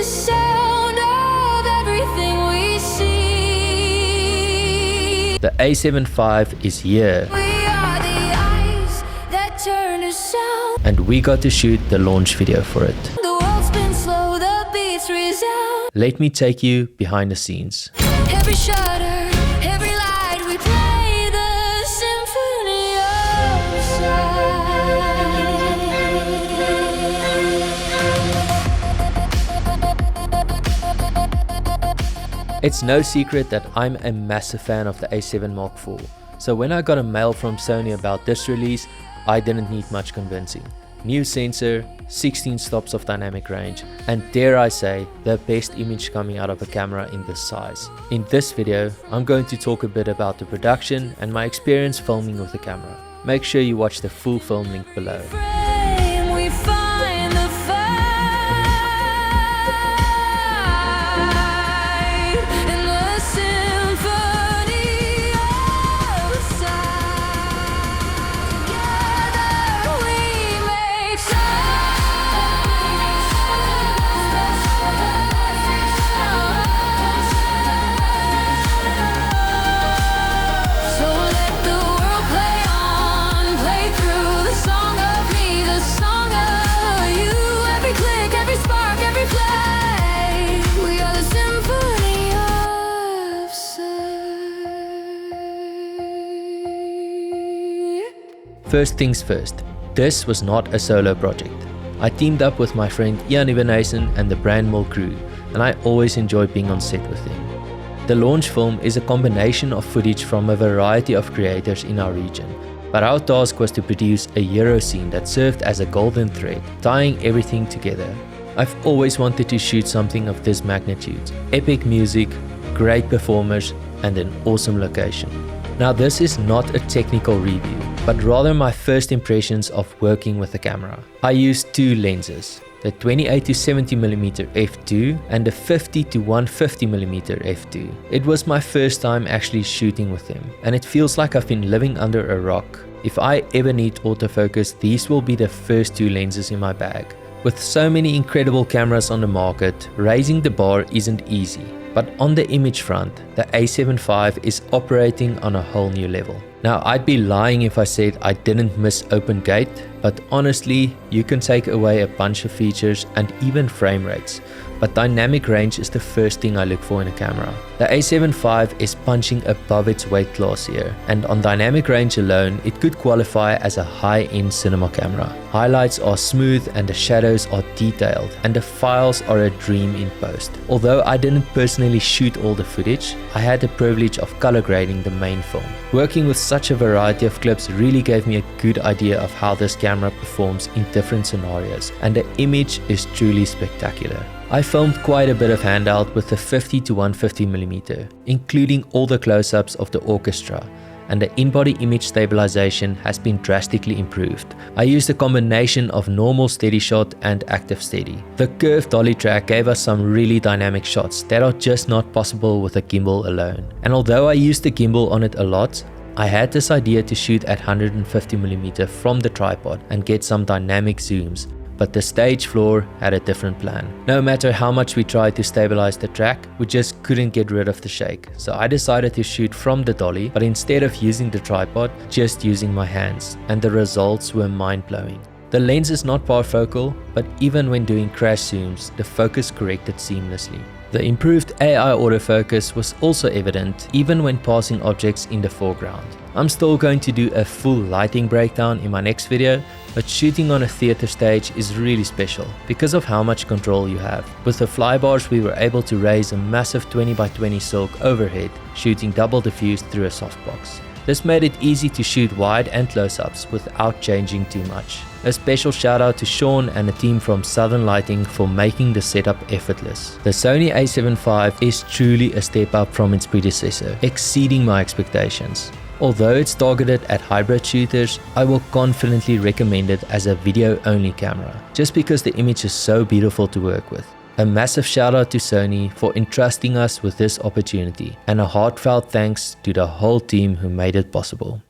sound of everything we see. The A7V is here. We are the eyes that turn to sound. And we got to shoot the launch video for it. The world spins slow, the beats resound. Let me take you behind the scenes. Every shutter, every light, we play the symphony of sound. It's no secret that I'm a massive fan of the A7 Mark IV. So when I got a mail from Sony about this release, I didn't need much convincing. New sensor, 16 stops of dynamic range, and dare I say, the best image coming out of a camera in this size. In this video, I'm going to talk a bit about the production and my experience filming with the camera. Make sure you watch the full film link below. Frame, we find the fight in the symphony of sound. Together we make sound. So let the world play on, play through the song of me, the song of you. Every click, every spark, every play. We are the symphony of sound. First things first, this was not a solo project. I teamed up with my friend Nieuwenhuizen and the Brandmill crew, and I always enjoy being on set with them. The launch film is a combination of footage from a variety of creators in our region, but our task was to produce a Euro scene that served as a golden thread, tying everything together. I've always wanted to shoot something of this magnitude. Epic music, great performers, and an awesome location. Now this is not a technical review, but rather my first impressions of working with the camera. I used two lenses, the 28-70mm f2 and the 50-150mm f2. It was my first time actually shooting with them, and it feels like I've been living under a rock. If I ever need autofocus, these will be the first two lenses in my bag. With so many incredible cameras on the market, raising the bar isn't easy. But on the image front, the A7V is operating on a whole new level. Now, I'd be lying if I said I didn't miss open gate, but honestly, you can take away a bunch of features and even frame rates. But dynamic range is the first thing I look for in a camera. The A7V is punching above its weight class here, and on dynamic range alone, it could qualify as a high-end cinema camera. Highlights are smooth and the shadows are detailed, and the files are a dream in post. Although I didn't personally shoot all the footage, I had the privilege of color grading the main film. Working with such a variety of clips really gave me a good idea of how this camera performs in different scenarios, and the image is truly spectacular. I filmed quite a bit of handheld with the 50-150mm, including all the close-ups of the orchestra, and the in-body image stabilization has been drastically improved. I used a combination of normal steady shot and active steady. The curved dolly track gave us some really dynamic shots that are just not possible with a gimbal alone. And although I used the gimbal on it a lot, I had this idea to shoot at 150mm from the tripod and get some dynamic zooms. But the stage floor had a different plan. No matter how much we tried to stabilize the track, we just couldn't get rid of the shake. So I decided to shoot from the dolly, but instead of using the tripod, just using my hands, and the results were mind-blowing. The lens is not parfocal, but even when doing crash zooms, the focus corrected seamlessly. The improved AI autofocus was also evident even when passing objects in the foreground. I'm still going to do a full lighting breakdown in my next video, but shooting on a theater stage is really special because of how much control you have. With the flybars, we were able to raise a massive 20x20 silk overhead, shooting double diffuse through a softbox. This made it easy to shoot wide and close-ups without changing too much. A special shout out to Sean and the team from Southern Lighting for making the setup effortless. The Sony A7V is truly a step up from its predecessor, exceeding my expectations. Although it's targeted at hybrid shooters, I will confidently recommend it as a video-only camera, just because the image is so beautiful to work with. A massive shout out to Sony for entrusting us with this opportunity, and a heartfelt thanks to the whole team who made it possible.